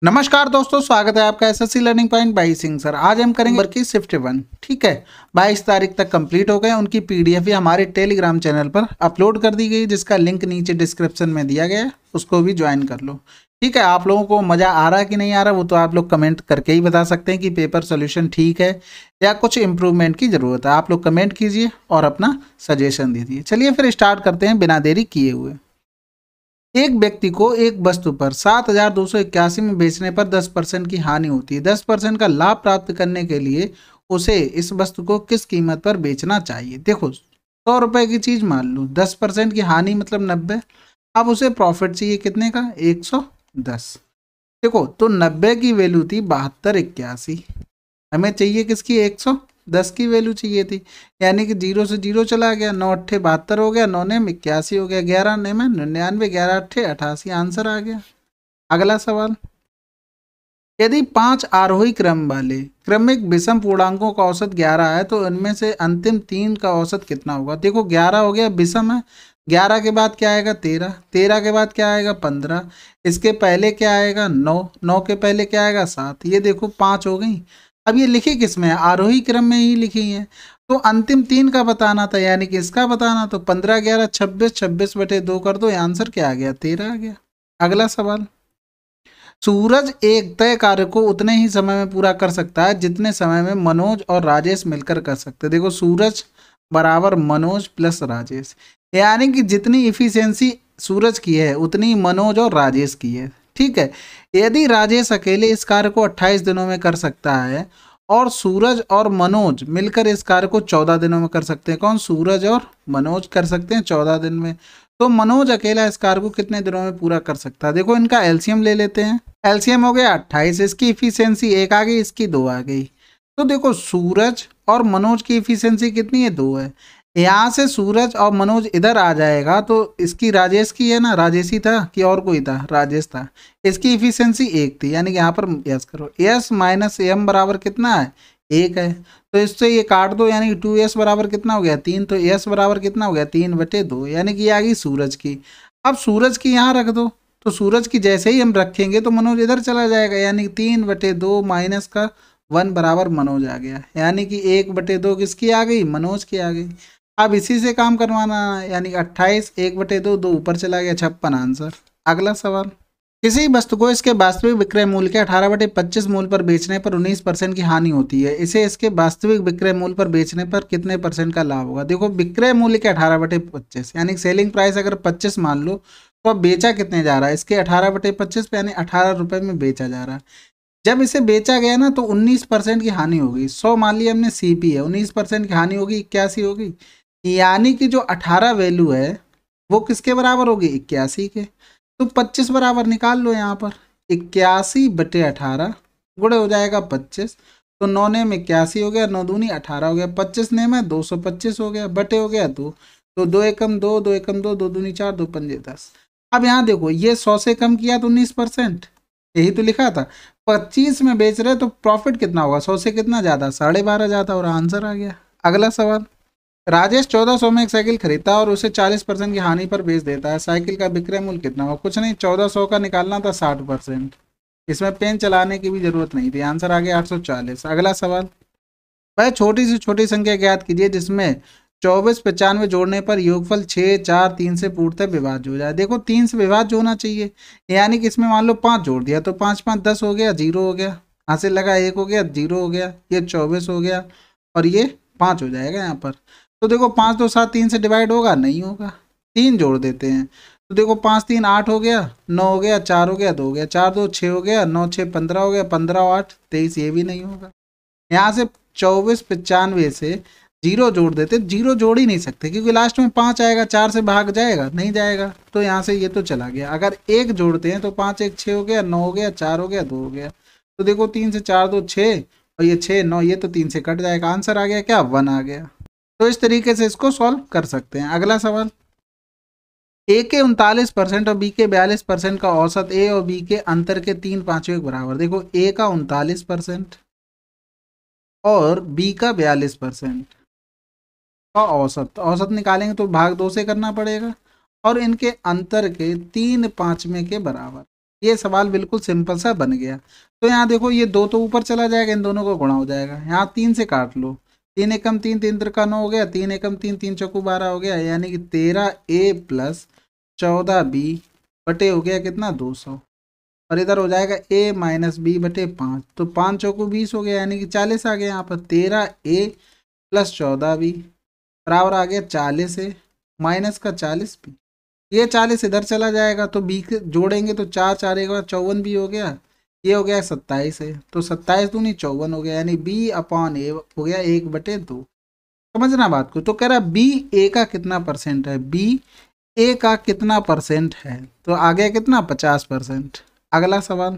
नमस्कार दोस्तों, स्वागत है आपका SSC learning point by Singh sir. आज हम करेंगे वर्क की शिफ्ट 1। ठीक है, 22 तारीख तक कंप्लीट हो गए। उनकी पीडीएफ भी हमारे टेलीग्राम चैनल पर अपलोड कर दी गई, जिसका लिंक नीचे डिस्क्रिप्शन में दिया गया है, उसको भी ज्वाइन कर लो। ठीक है, आप लोगों को मज़ा आ रहा है कि नहीं आ रहा, वो तो आप लोग कमेंट करके ही बता सकते हैं कि पेपर सोल्यूशन ठीक है या कुछ इंप्रूवमेंट की ज़रूरत है। आप लोग कमेंट कीजिए और अपना सजेशन दीजिए। चलिए फिर स्टार्ट करते हैं बिना देरी किए हुए। एक व्यक्ति को एक वस्तु पर 7,281 में बेचने पर 10% की हानि होती है। 10% का लाभ प्राप्त करने के लिए उसे इस वस्तु को किस कीमत पर बेचना चाहिए। देखो, 100 रुपए की चीज मान लो, 10% की हानि मतलब 90। अब उसे प्रॉफिट चाहिए कितने का, 110। देखो, तो 90 की वैल्यू थी 7281, हमें चाहिए किसकी, 110 की वैल्यू चाहिए थी। यानी कि 0 से 0 चला गया, 9 अट्ठे 72 हो गया, 9 ने 81 हो गया, 11 ने में 99, 11 अट्ठे 88, आंसर आ गया। अगला सवाल, यदि 5 आरोही क्रम वाले क्रमिक विषम पूर्णांकों का औसत 11 है तो इनमें से अंतिम 3 का औसत कितना होगा। देखो, 11 हो गया, विषम है। 11 के बाद क्या आएगा, 13। 13 के बाद क्या आएगा, 15। इसके पहले क्या आएगा, 9। 9 के पहले क्या आएगा, 7। ये देखो 5 हो गई। अब ये लिखी किस में है, आरोही क्रम में ही लिखी है। तो अंतिम 3 का बताना था, यानी कि इसका बताना। तो 15 11 26, 26 बटे 2 कर दो, आंसर क्या आ गया, 13 आ गया। अगला सवाल, सूरज एक तय कार्य को उतने ही समय में पूरा कर सकता है जितने समय में मनोज और राजेश मिलकर कर सकते हैं। देखो, सूरज बराबर मनोज प्लस राजेश, यानी कि जितनी इफिशियंसी सूरज की है उतनी मनोज और राजेश की है। ठीक है, यदि राजेश अकेले इस कार्य को 28 दिनों में कर सकता है और सूरज और मनोज मिलकर इस कार्य को 14 दिनों में कर सकते हैं। कौन, सूरज और मनोज कर सकते हैं 14 दिन में। तो मनोज अकेला इस कार्य को कितने दिनों में पूरा कर सकता है। देखो, इनका एलसीएम ले लेते हैं। एलसीएम हो गया 28, इसकी इफिशियंसी 1 आ गई, इसकी 2 आ गई। तो देखो, सूरज और मनोज की इफिशियंसी कितनी है, 2 है। यहाँ से सूरज और मनोज इधर आ जाएगा तो इसकी राजेश की है ना, राजेश ही था कि और कोई था, राजेश था। इसकी इफिशियंसी 1 थी, यानी कि यहाँ पर यस करो, एस माइनस एम बराबर कितना है, 1 है। तो इससे ये काट दो, यानी कि 2s बराबर कितना हो गया, 3। तो s बराबर कितना हो गया, 3/2, यानी कि ये आ गई सूरज की। अब सूरज की यहाँ रख दो, तो सूरज की जैसे ही हम रखेंगे तो मनोज इधर चला जाएगा, यानी 3/2 माइनस का 1 बराबर मनोज आ गया, यानी कि 1/2 किसकी आ गई, मनोज की आ गई। अब इसी से काम करवाना है, यानी 28, 1/2, 2 ऊपर चला गया, 56 आंसर। अगला सवाल, किसी वस्तु को इसके वास्तविक विक्रय मूल्य के 18/25 मूल्य पर बेचने पर 19% की हानि होती है। इसे इसके वास्तविक विक्रय मूल्य पर बेचने पर कितने % का लाभ होगा। देखो, विक्रय मूल्य के 18/25 यानी सेलिंग प्राइस अगर 25 मान लो, तो अब बेचा कितने जा रहा है, इसके 18/25 पे, यानी 18 रुपये में बेचा जा रहा है। जब इसे बेचा गया ना तो 19% की हानि होगी। 100 मान लिया हमने सीपी है, 19% की हानि होगी, 81 होगी। यानी कि जो 18 वैल्यू है वो किसके बराबर होगी, 81 के। तो 25 बराबर निकाल लो यहाँ पर, 81/18 गुणे हो जाएगा 25। तो 9 ने में 81 हो गया, 9 दूनी 18 हो गया, 25 ने में 225 हो गया, बटे हो गया 2। तो 2 एकम 2, 2 एकम 2, 2 दूनी 4, 2 पंजे 10। अब यहाँ देखो, ये 100 से कम किया तो 19%, यही तो लिखा था। 25 में बेच रहे तो प्रॉफिट कितना होगा, 100 से कितना ज़्यादा, 12.5 ज़्यादा, और आंसर आ गया। अगला सवाल, राजेश 1400 में एक साइकिल खरीदता है और उसे 40% की हानि पर बेच देता है। साइकिल का विक्रय मूल्य कितना होगा, कुछ नहीं, 1400 का निकालना था 60%। इसमें पेन चलाने की भी जरूरत नहीं थी, आंसर आ गया 840। अगला सवाल, वह छोटी से छोटी संख्या ज्ञात कीजिए जिसमें 24 95 जोड़ने पर योगफल 6 4 3 से पूर्णतः विभाज्य हो जाए। देखो, 3 से विभाज्य होना चाहिए, यानी कि इसमें मान लो 5 जोड़ दिया तो 5 5 10 हो गया, 0 हो गया, हासिल लगा 1 हो गया, 0 हो गया, ये 24 हो गया और ये 5 हो जाएगा यहाँ पर। तो देखो, 5 2 7 3 से डिवाइड होगा, नहीं होगा, 3 जोड़ देते हैं। तो देखो, 5 3 8 हो गया, 9 हो गया, 4 हो गया, 2 हो गया, 4 2 6 हो गया, 9 6 15 हो गया, 15 और 8 23, ये भी नहीं होगा। यहाँ से 24 95 से 0 जोड़ देते, 0 जोड़ ही नहीं सकते क्योंकि लास्ट में 5 आएगा, 4 से भाग जाएगा, नहीं जाएगा। तो यहाँ से ये तो चला गया। अगर 1 जोड़ते हैं तो 5 1 6 हो गया, 9 हो गया, 4 हो गया, 2 हो गया। तो देखो, 3 से 4 2 6 और ये 6 9, ये तो 3 से कट जाएगा, आंसर आ गया क्या, 1 आ गया। तो इस तरीके से इसको सॉल्व कर सकते हैं। अगला सवाल, ए के 39% और बी के 42% का औसत ए और बी के अंतर के 3/5 के बराबर। देखो, ए का 39% और बी का 42% का औसत, औसत निकालेंगे तो भाग 2 से करना पड़ेगा, और इनके अंतर के 3/5 के बराबर। ये सवाल बिल्कुल सिंपल सा बन गया। तो यहाँ देखो ये 2 तो ऊपर चला जाएगा, इन दोनों को गुणा हो जाएगा, यहाँ 3 से काट लो, 3 एकम 3, 3 त्रिका 9 हो गया, 3 एकम 3, 3 चौकू 12 हो गया, यानी कि 13A प्लस 14B बटे हो गया कितना 200, और इधर हो जाएगा A माइनस बी बटे 5, तो 5 चौकू 20 हो गया, यानी कि 40 आ गया यहाँ पर। 13A प्लस 14B बराबर आ गया 40A माइनस का 40B, ये 40 इधर चला जाएगा तो बी जोड़ेंगे तो 4 4 एक बार 54 भी हो गया, ये हो गया 27 है, तो 27 दूनी 54 हो गया, यानी बी अपॉन ए हो गया 1/2। समझना बात को। तो कह रहा बी ए का कितना परसेंट है, बी ए का कितना परसेंट है, तो आ गया कितना 50%। अगला सवाल,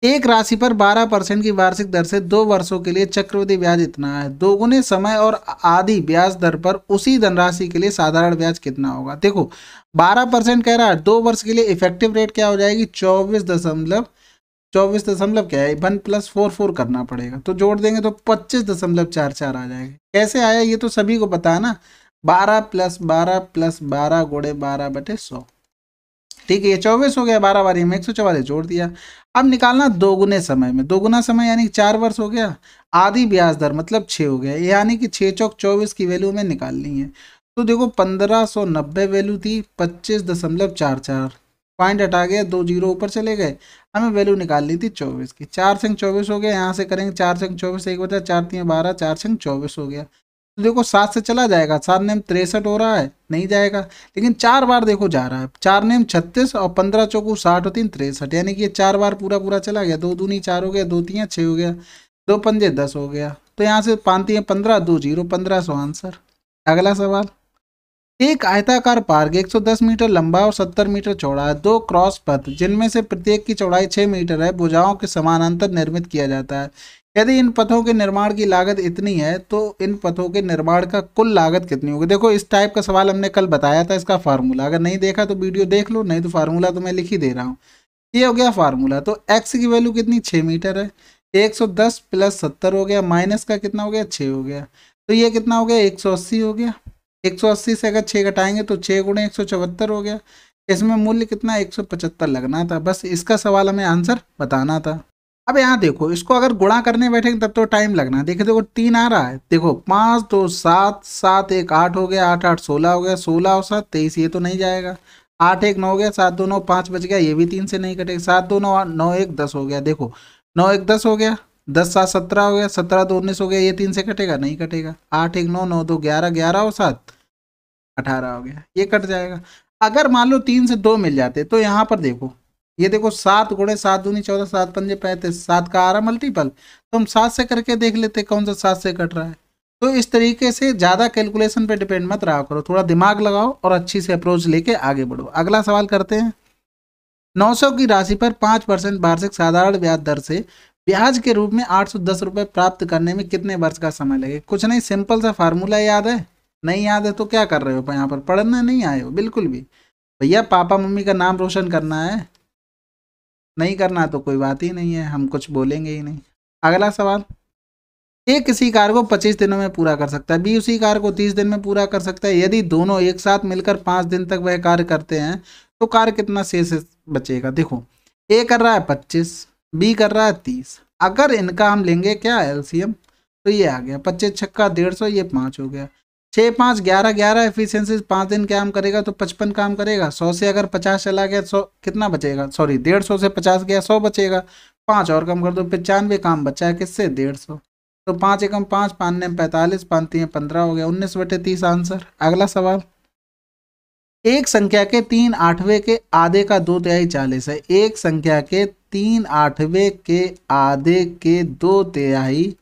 एक राशि पर 12% की वार्षिक दर से 2 वर्षों के लिए चक्रवृद्धि ब्याज इतना है, दोगुने समय और आधी ब्याज दर पर उसी धनराशि के लिए साधारण ब्याज कितना होगा। देखो 12% कह रहा है, 2 वर्ष के लिए इफेक्टिव रेट क्या हो जाएगी 24 दशमलव क्या है 1 + 4 करना पड़ेगा, तो जोड़ देंगे तो 25.44 आ जाएगा। कैसे आया ये तो सभी को पता है ना, 12 + 12 + 12 गुणे 12/100, ठीक है, ये 24 हो गया, 12 बारी में 144 जोड़ दिया। अब निकालना दोगुने समय में, दोगुना समय यानी 4 वर्ष हो गया, आधी ब्याज दर मतलब 6 हो गया, यानी कि 6 चौक 24 की वैल्यू में निकालनी है। तो देखो 1590 वैल्यू थी 25.44, पॉइंट हटा गया, 2 जीरो ऊपर चले गए, हमें वैल्यू निकालनी थी 24 की। 4 से 24 हो गया, यहाँ से करेंगे 4 से 24 1 बचा 4 3 12, 4 से 24 हो गया। तो देखो 7 से चला जाएगा, 7 नेम 63 हो रहा है, नहीं जाएगा, लेकिन 4 बार देखो जा रहा है, 4 नेम 36 और 15 चौकू 60 और 3 63, यानी कि ये 4 बार पूरा पूरा चला गया, 2 दूनी 4 हो गया, 2 3 6 हो गया, 2 पंजे 10 हो गया, तो यहाँ से 5 3 15, 2 जीरो 1500 आंसर। अगला सवाल, एक आयताकार पार्क 110 मीटर लंबा और 70 मीटर चौड़ा है, 2 क्रॉस पथ जिनमें से प्रत्येक की चौड़ाई 6 मीटर है भुजाओं के समानांतर निर्मित किया जाता है। यदि इन पथों के निर्माण की लागत इतनी है तो इन पथों के निर्माण का कुल लागत कितनी होगी। देखो इस टाइप का सवाल हमने कल बताया था, इसका फार्मूला अगर नहीं देखा तो वीडियो देख लो, नहीं तो फार्मूला तो मैं लिख ही दे रहा हूँ। ये हो गया फार्मूला, तो एक्स की वैल्यू कितनी 6 मीटर है, 110 + 70 हो गया, माइनस का कितना हो गया 6 हो गया, तो ये कितना हो गया 180 हो गया। 180 से अगर 6 घटाएंगे तो 6 × 174 हो गया, इसमें मूल्य कितना 175 लगना था, बस इसका सवाल हमें आंसर बताना था। अब यहाँ देखो इसको अगर गुणा करने बैठेंगे तब तो टाइम लगना है। देखो 3 आ रहा है, देखो 5 2 7, 7 1 8 हो गया, 8 8 16 हो गया, 16 और 7 23, ये तो नहीं जाएगा, 8 1 9 हो गया, 7 2 9 5 बच गया, ये भी 3 से नहीं कटेगा, 7 2 9 9 1 10 हो गया, देखो 9 1 10 हो गया, 10 7 17 हो गया, 17 2 19 हो गया, ये 3 से कटेगा नहीं कटेगा, 8 1 9 9 2 11, 11 और 7 18 हो गया, ये कट जाएगा। अगर मान लो 3 से 2 मिल जाते तो यहाँ पर देखो, ये देखो 7 × 7 दूनी 14, 7 पंजे 35, 7 का आ रहा मल्टीपल, तो हम 7 से करके देख लेते कौन सा 7 से कट रहा है। तो इस तरीके से ज़्यादा कैलकुलेशन पे डिपेंड मत रहा करो, थोड़ा दिमाग लगाओ और अच्छी से अप्रोच लेके आगे बढ़ो। अगला सवाल करते हैं, 900 की राशि पर 5% वार्षिक साधारण ब्याज दर से ब्याज के रूप में 810 रुपये प्राप्त करने में कितने वर्ष का समय लगे। कुछ नहीं, सिंपल सा फार्मूला याद है, नहीं याद है तो क्या कर रहे हो यहाँ पर, पढ़ने नहीं आए हो बिल्कुल भी, भैया पापा मम्मी का नाम रोशन करना है, नहीं करना तो कोई बात ही नहीं है, हम कुछ बोलेंगे ही नहीं। अगला सवाल, ए किसी कार्य को 25 दिनों में पूरा कर सकता है, बी उसी कार्य को 30 दिन में पूरा कर सकता है, यदि दोनों एक साथ मिलकर 5 दिन तक वह कार्य करते हैं तो कार्य कितना शेष बचेगा। देखो ए कर रहा है 25, बी कर रहा है 30, अगर इनका हम लेंगे क्या एलसीएम तो ये आ गया 25 छक्का 150, ये 5 हो गया, 6 5 11 11 एफिशिएंसी 5 दिन काम करेगा तो 55 काम करेगा, 100 से अगर 50 चला गया 100 कितना बचेगा, सॉरी 150 से 50 गया 100 बचेगा, 5 और कम कर दो 95 काम बचा है किससे 150, तो 5 एकम 5 5 ने 45, 5 3 15 हो गया, 19/30 आंसर। अगला सवाल, एक संख्या के 3/8 के आधे का 2/3 40 है, एक संख्या के 3/8 के आधे के 2/3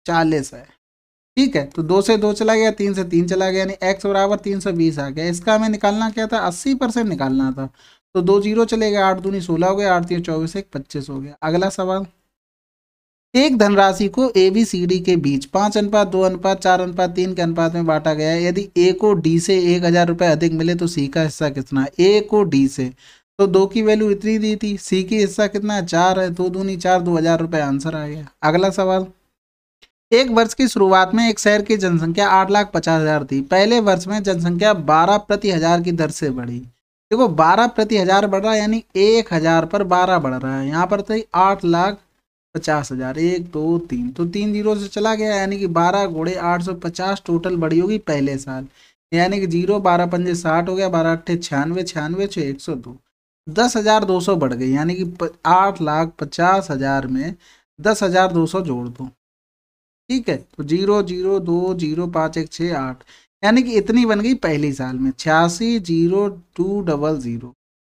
40 है, ठीक है, तो 2 से 2 चला गया, 3 से 3 चला गया, यानी x बराबर 320 आ गया। इसका हमें निकालना क्या था 80% निकालना था, तो 2 जीरो चले गए, 8 दूनी 16 हो गया, 8 3 24 1 25 हो गया। अगला सवाल, एक धनराशि को ए बी सी डी के बीच 5:2:4:3 के अनुपात में बांटा गया है, यदि ए को डी से 1000 रुपये अधिक मिले तो सी का हिस्सा कितना है। ए को डी से तो 2 की वैल्यू इतनी दी थी, सी की हिस्सा कितना है 4 है, 2 दूनी 4 2000 रुपये आंसर आ गया। अगला सवाल, एक वर्ष की शुरुआत में एक शहर की जनसंख्या 8,50,000 थी, पहले वर्ष में जनसंख्या 12 प्रति हजार की दर से बढ़ी, देखो 12 प्रति हजार बढ़ रहा है, यानी 1000 पर 12 बढ़ रहा है। यहाँ पर तो 8,50,000, 1 2 3, तो 3 जीरो से चला गया, यानी कि 12 गुणे 850 टोटल बढ़ी होगी पहले साल। यानी कि 0 12 पंजे 60 हो गया, 12 अट्ठे 96, 96 6 102, 10,200 बढ़ गई। यानी कि 8,50,000 में 10,200 जोड़ दो, ठीक है। तो 0 0 2 0 5 1 6 8, यानी कि इतनी बन गई पहली साल में 86,0200।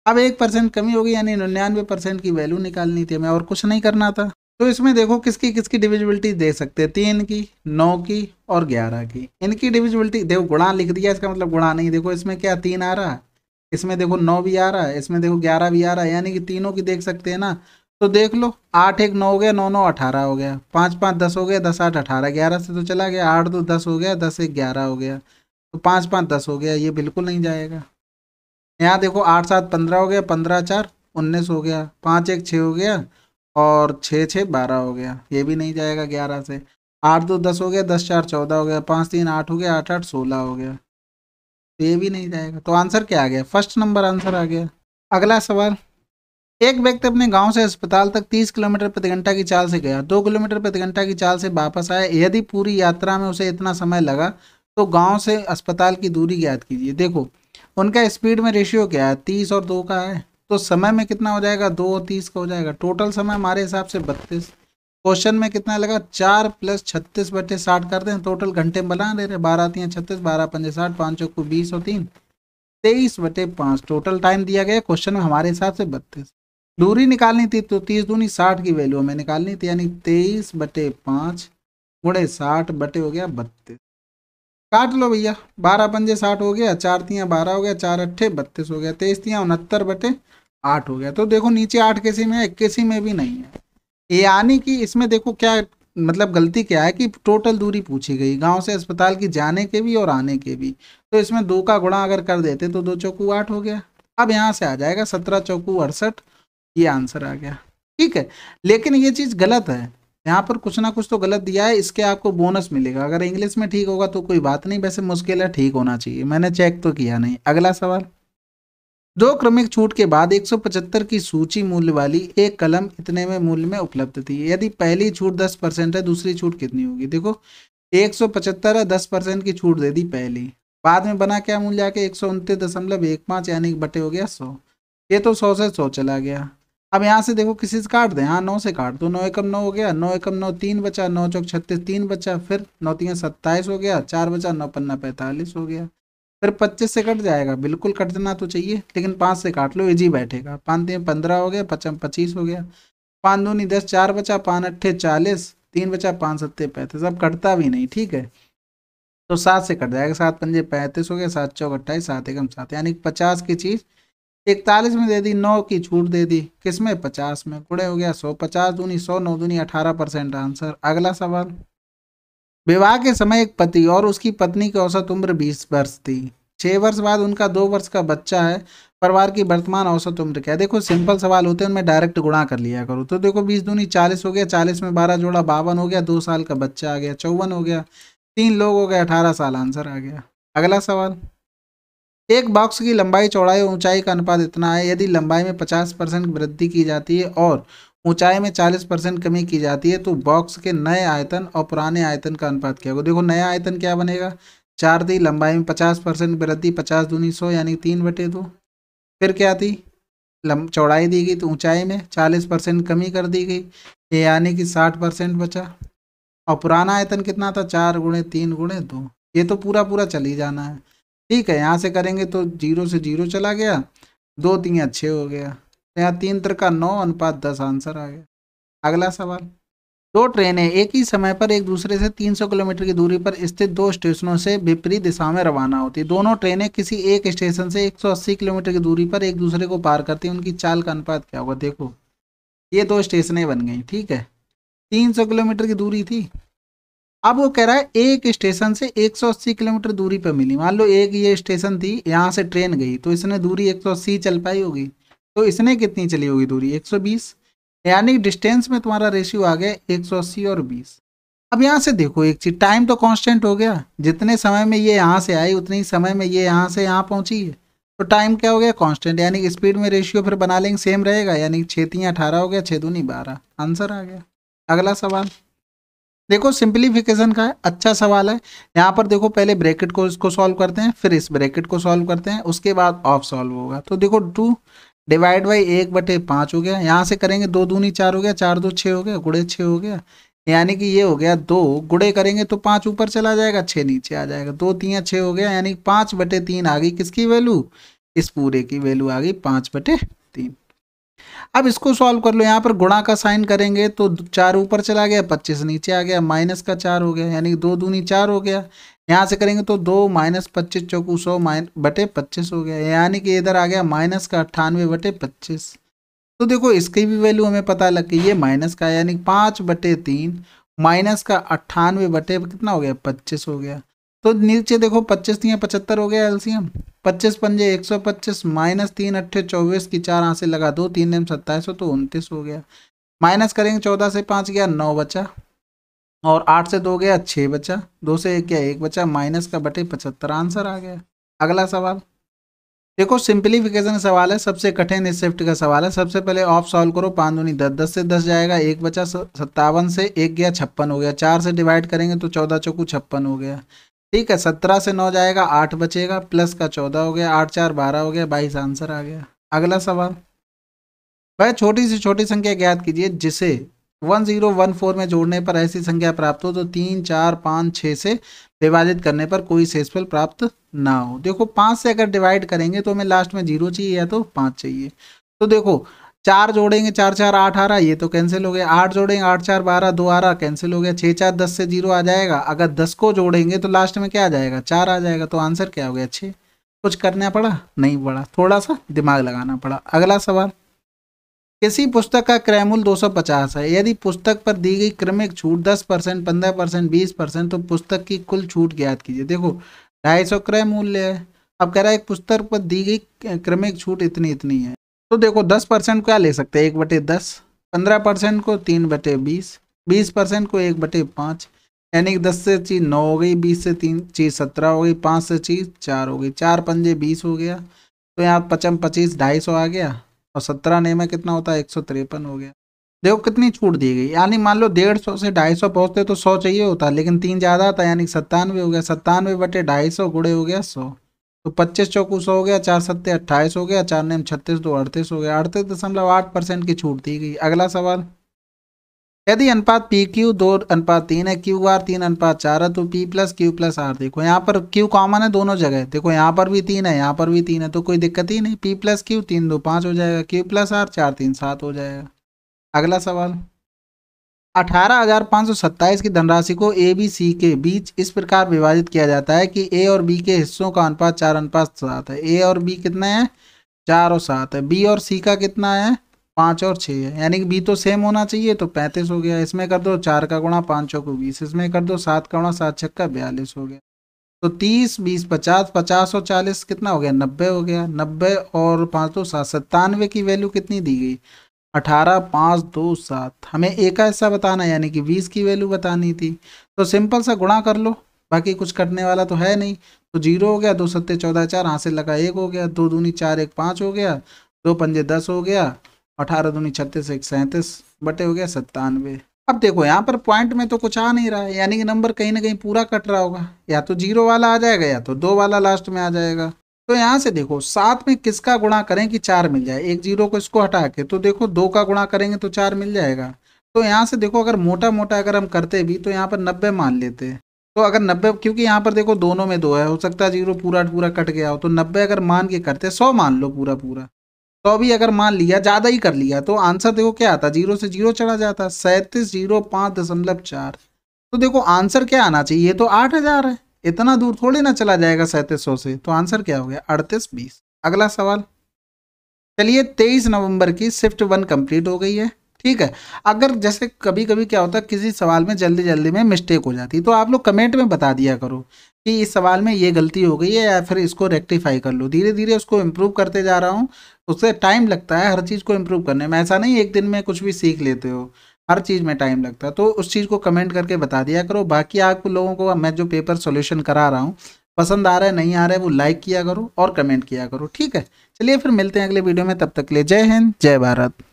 अब 1% कमी होगी, यानी 99% की वैल्यू निकालनी थी हमें, और कुछ नहीं करना था। तो इसमें देखो किसकी किसकी डिविजिबिलिटी दे सकते हैं, 3 की, 9 की और 11 की। इनकी डिविजिबिलिटी देखो, गुणा लिख दिया, इसका मतलब गुणा नहीं। देखो इसमें क्या 3 आ रहा है, इसमें देखो 9 भी आ रहा है, इसमें देखो 11 भी आ रहा है, यानी कि तीनों की देख सकते हैं ना। तो देख लो, 8 1 9 हो गया, 9 9 18 हो गया, 5 5 10 हो गया, 10 8 18, 11 से तो चला गया, 8 2 10 हो गया, 10 1 11 हो गया, तो 5 5 10 हो गया, ये बिल्कुल नहीं जाएगा। यहाँ देखो 8 7 15 हो गया, 15 4 19 हो गया, 5 1 6 हो गया और 6 6 12 हो गया, ये भी नहीं जाएगा 11 से। 8 2 10 हो गया, 10 4 14 हो गया, 5 3 8 हो गया, 8 8 16 हो गया, तो ये भी नहीं जाएगा। तो आंसर क्या आ गया, फर्स्ट नंबर आंसर आ गया। अगला सवाल, एक व्यक्ति अपने गांव से अस्पताल तक 30 किलोमीटर प्रति घंटा की चाल से गया, 2 किलोमीटर प्रति घंटा की चाल से वापस आया। यदि पूरी यात्रा में उसे इतना समय लगा तो गांव से अस्पताल की दूरी ज्ञात कीजिए। देखो उनका स्पीड में रेशियो क्या है, 30 और 2 का है, तो समय में कितना हो जाएगा, 2 और 30 का हो जाएगा। टोटल समय हमारे हिसाब से 32। क्वेश्चन में कितना लगा, 4 + 36/60 कर दें, टोटल घंटे में बना ले रहे, 12 3 36, 12 5 60, 5 चौको 20 और 3 23/5 टोटल टाइम दिया गया क्वेश्चन में हमारे हिसाब से 32। दूरी निकालनी थी तो 30 दूनी 60 की वैल्यू हमें निकालनी थी, यानी 23/5 गुणे 60 बटे हो गया 32। काट लो भैया, 12 पंजे 60 हो गया, 4 तियाँ 12 हो गया, 4 अट्ठे 32 हो गया, 23 तियाँ 69/8 हो गया। तो देखो नीचे 8 किसी में है, 81 में भी नहीं है, यानी कि इसमें देखो क्या मतलब गलती क्या है कि टोटल दूरी पूछी गई गांव से अस्पताल की जाने के भी और आने के भी, तो इसमें 2 का गुणा अगर कर देते तो 2 चौकू 8 हो गया। अब यहाँ से आ जाएगा 17 चौकू 68, ये आंसर आ गया, ठीक है। लेकिन ये चीज़ गलत है, यहाँ पर कुछ ना कुछ तो गलत दिया है, इसके आपको बोनस मिलेगा। अगर इंग्लिश में ठीक होगा तो कोई बात नहीं, वैसे मुश्किल है, ठीक होना चाहिए, मैंने चेक तो किया नहीं। अगला सवाल, दो क्रमिक छूट के बाद 175 की सूची मूल्य वाली एक कलम इतने में मूल्य में उपलब्ध थी। यदि पहली छूट 10% है, दूसरी छूट कितनी होगी। देखो 175 है, 10% की छूट दे दी पहली, बाद में बना क्या मूल्य आके 129.15, यानी बटे हो गया 100। ये तो 100 से 100 चला गया। अब यहाँ से देखो किसी से काट दें, हाँ 9 से काट दो, 9 एकम 9 हो गया, 9 एकम 9 3 बचा, 9 चौक 36 3 बचा, फिर 9 3 27 हो गया, 4 बचा, 9 पन्ना 45 हो गया, फिर 25 से कट जाएगा, बिल्कुल कटना तो चाहिए, लेकिन 5 से काट लो, इजी बैठेगा। 5 3 15 हो गया, 5 25 हो गया, 5 दूनी 10, 4 बचा, 5 अट्ठे 40, 3 बचा, 5 सत्ते 35, अब कटता भी नहीं, ठीक है। तो 7 से कट जाएगा, 7 पंजे 35 हो गया, 7 चौक 28, 7 एकम 7, यानी 50 की चीज़ 41 में दे दी, 9 की छूट दे दी, किसमें 50 में, गुणे हो गया 100, 50 दूनी 100, 9 दूनी 18% आंसर। अगला सवाल, विवाह के समय एक पति और उसकी पत्नी की औसत उम्र 20 वर्ष थी, 6 वर्ष बाद उनका 2 वर्ष का बच्चा है, परिवार की वर्तमान औसत उम्र क्या है। देखो सिंपल सवाल होते हैं, उनमें डायरेक्ट गुणा कर लिया करो। तो देखो 20 दूनी 40 हो गया, 40 में 12 जोड़ा 52 हो गया, 2 साल का बच्चा आ गया, 54 हो गया, 3 लोग हो गए, 18 साल, आंसर आ गया। अगला सवाल, एक बॉक्स की लंबाई चौड़ाई और ऊंचाई का अनुपात इतना है, यदि लंबाई में 50% वृद्धि की जाती है और ऊंचाई में 40% कमी की जाती है तो बॉक्स के नए आयतन और पुराने आयतन का अनुपात क्या होगा। देखो नया आयतन क्या बनेगा, 4 थी, लंबाई में 50% वृद्धि, 50 दूनी 100, यानी 3/2। फिर क्या थी, चौड़ाई दी गई तो ऊंचाई में 40% कमी कर दी गई, यानी कि 60% बचा। और पुराना आयतन कितना था, 4 गुणे 3 गुणे 2, ये तो पूरा पूरा चल ही जाना है, ठीक है। यहाँ से करेंगे तो 0 से 0 चला गया, 2 3 6 हो गया, तो यहाँ 3 3 9 अनुपात 10 आंसर आ गया। अगला सवाल, दो ट्रेनें एक ही समय पर एक दूसरे से 300 किलोमीटर की दूरी पर स्थित 2 स्टेशनों से विपरीत दिशा में रवाना होती। दोनों ट्रेनें किसी एक स्टेशन से 180 किलोमीटर की दूरी पर एक दूसरे को पार करती हैं, उनकी चाल का अनुपात क्या होगा। देखो ये 2 स्टेशनें बन गई, ठीक है, 300 किलोमीटर की दूरी थी। अब वो कह रहा है एक स्टेशन से 180 किलोमीटर दूरी पर मिली। मान लो एक ये स्टेशन थी, यहाँ से ट्रेन गई तो इसने दूरी 180 चल पाई होगी, तो इसने कितनी चली होगी दूरी 120, यानी डिस्टेंस में तुम्हारा रेशियो आ गया 180 और 20। अब यहाँ से देखो एक चीज, टाइम तो कांस्टेंट हो गया, जितने समय में ये यहाँ से आई उतने ही समय में ये यहाँ से यहाँ पहुंची है, तो टाइम क्या हो गया कांस्टेंट, यानी कि स्पीड में रेशियो फिर बना लेंगे सेम रहेगा, यानी 6×3 = 18 हो गया, 6×2 = 12, आंसर आ गया। अगला सवाल देखो, सिंपलीफिकेशन का है, अच्छा सवाल है। यहाँ पर देखो पहले ब्रैकेट को इसको सॉल्व करते हैं, फिर इस ब्रैकेट को सॉल्व करते हैं, उसके बाद ऑफ सॉल्व होगा। तो देखो 2/1/5 हो गया, यहाँ से करेंगे 2×2 = 4 हो गया, 4×2 = 6 हो गया, गुणे 6 हो गया, यानी कि ये हो गया 2, गुणे करेंगे तो 5 ऊपर चला जाएगा, 6 नीचे आ जाएगा, 2×3 = 6 हो गया, यानी 5/3 आ गई किसकी वैल्यू, इस पूरे की वैल्यू आ गई 5/3। अब इसको सॉल्व कर लो, यहाँ पर गुणा का साइन करेंगे तो 4 ऊपर चला गया, 25 नीचे आ गया, माइनस का 4 हो गया, यानी 2×2 = 4 हो गया, यहाँ से करेंगे तो 2 - 25 चौकू 100/25 हो गया, यानी कि इधर आ गया माइनस का 98/25। तो देखो इसकी भी वैल्यू हमें पता लग गई, ये माइनस का, यानी 5/3 माइनस का 98 बटे कितना हो गया 25 हो गया। तो नीचे देखो 25×3 = 75 हो गया एलसीएम, 25×5 = 125, -3×8 = 24 की 4 हाथ से लगा दो, 3×9 = 27 तो 29 हो गया। माइनस करेंगे 14 से 5 गया 9 बचा, और 8 से 2 गया 6 बचा, 2 से 1 गया 1 बचा, माइनस का बटे 75, आंसर आ गया। अगला सवाल देखो, सिंपलीफिकेशन सवाल है, सबसे कठिन इस शिफ्ट का सवाल है। सबसे पहले ऑफ सॉल्व करो, 5×2 = 10, 10 से 10 जाएगा, 1 बचा, 57 से 1 गया 56 हो गया, 4 से डिवाइड करेंगे तो 14 चौकू 56 हो गया, ठीक है। 17 से 9 जाएगा, 8 बचेगा, प्लस का 14 हो गया, 8×4 = 12 हो गया, 22 आंसर आ गया। अगला सवाल वह छोटी से छोटी संख्या ज्ञात कीजिए जिसे 1014 में जोड़ने पर ऐसी संख्या प्राप्त हो तो 3, 4, 5, 6 से विभाजित करने पर कोई शेषफल प्राप्त ना हो। देखो 5 से अगर डिवाइड करेंगे तो हमें लास्ट में 0 चाहिए या तो 5 चाहिए। तो देखो 4 जोड़ेंगे, 4×4 = 8 आ रहा, ये तो कैंसिल हो गया, 8 जोड़ेंगे, 8×4 = 12, 2 आ रहा, कैंसिल हो गया, 6×4 = 10 से 0 आ जाएगा। अगर 10 को जोड़ेंगे तो लास्ट में क्या आ जाएगा 4 आ जाएगा, तो आंसर क्या हो गया 6। कुछ करना पड़ा नहीं पड़ा, थोड़ा सा दिमाग लगाना पड़ा। अगला सवाल किसी पुस्तक का क्रय मूल्य 250 है, यदि पुस्तक पर दी गई क्रमिक छूट 10%, 15%, 20% तो पुस्तक की कुल छूट ज्ञात कीजिए। देखो 250 क्रय मूल्य है, अब कह रहा है एक पुस्तक पर दी गई क्रमिक छूट इतनी इतनी है। तो देखो 10% क्या ले सकते हैं 1/10, 15% को 3/20, 20% को 1/5, यानी कि 10 से चीज 9 हो गई, 20 से 3 चीज 17 हो गई, 5 से चीज 4 हो गई, 4×5 = 20 हो गया। तो यहाँ 55, 250 आ गया, और 17 ने में कितना होता है 153 हो गया। देखो कितनी छूट दी गई, यानी मान लो 150 से 250 पहुंचते तो 100 चाहिए होता, लेकिन 3 ज़्यादा था, यानी 97 हो गया, 97/250 गुणे हो गया 100, तो 25 चौकू 100 हो गया, 4×7 = 28 हो गया, 4×9 = 36, 2 38 हो गया, 38.8% की छूट दी गई। अगला सवाल यदि अनुपात PQ 2:3 है, QR 3:4 है तो P+Q+R। देखो यहाँ पर Q कॉमन है दोनों जगह, देखो यहाँ पर भी 3 है, यहाँ पर भी 3 है, तो कोई दिक्कत ही नहीं, P+Q 3×2 = 5 हो जाएगा, Q+R 4×3 = 7 हो जाएगा। अगला सवाल 18,527 की धनराशि को ABC के बीच इस प्रकार विभाजित किया जाता है कि A और B के हिस्सों का अनुपात 4:7 है। A और B कितना है 4 और 7 है, B और C का कितना है 5 और 6 है, यानी कि B तो सेम होना चाहिए, तो 35 हो गया। इसमें कर दो 4 का गुणा 5 चौको 20, इसमें कर दो 7 का गुणा 7 छक्का 42 हो गया। तो 30, 20, 50, 50 और 40 कितना हो गया 90 हो गया, 90 और 5 2 7, 97 की वैल्यू कितनी दी गई 18, 5 2 7। हमें एक का हिस्सा बताना है, यानी कि 20 की वैल्यू बतानी थी, तो सिंपल सा गुणा कर लो, बाकी कुछ करने वाला तो है नहीं। तो 0 हो गया, 2 7 14 4 हाथ से लगा 1 हो गया, 2 दूनी 4 1 5 हो गया, 2 पंजे 10 हो गया, 18 दूनी 36 1 37 बटे हो गया 97। अब देखो यहाँ पर पॉइंट में तो कुछ आ नहीं रहा है, यानी कि नंबर कहीं ना कहीं पूरा कट रहा होगा, या तो 0 वाला आ जाएगा या तो 2 वाला लास्ट में आ जाएगा। तो यहाँ से देखो 7 में किसका गुणा करें कि 4 मिल जाए, एक 0 को इसको हटा के, तो देखो 2 का गुणा करेंगे तो 4 मिल जाएगा। तो यहाँ से देखो अगर मोटा मोटा अगर हम करते भी तो यहाँ पर 90 मान लेते हैं, तो अगर 90, क्योंकि यहाँ पर देखो दोनों में 2 है, हो सकता है 0 पूरा पूरा कट गया हो, तो 90 अगर मान के करते 100 मान लो पूरा पूरा, तो अभी अगर मान लिया ज़्यादा ही कर लिया तो आंसर देखो क्या आता, 0 से 0 चला जाता 3705.4। तो देखो आंसर क्या आना चाहिए, ये तो 8000 है, इतना दूर थोड़ी ना चला जाएगा 3700 से, तो आंसर क्या हो गया 3820। अगला सवाल चलिए 23 नवंबर की शिफ्ट 1 कंप्लीट हो गई है, ठीक है। अगर जैसे कभी कभी क्या होता है किसी सवाल में जल्दी जल्दी में मिस्टेक हो जाती है, तो आप लोग कमेंट में बता दिया करो कि इस सवाल में ये गलती हो गई है, या फिर इसको रेक्टिफाई कर लो। धीरे धीरे उसको इम्प्रूव करते जा रहा हूँ, उससे टाइम लगता है हर चीज़ को इम्प्रूव करने में, ऐसा नहीं एक दिन में कुछ भी सीख लेते हो, हर चीज़ में टाइम लगता है। तो उस चीज़ को कमेंट करके बता दिया करो। बाकी आप लोगों को मैं जो पेपर सॉल्यूशन करा रहा हूँ पसंद आ रहा है नहीं आ रहा है वो लाइक किया करो और कमेंट किया करो, ठीक है। चलिए फिर मिलते हैं अगले वीडियो में, तब तक के लिए जय हिंद जय भारत।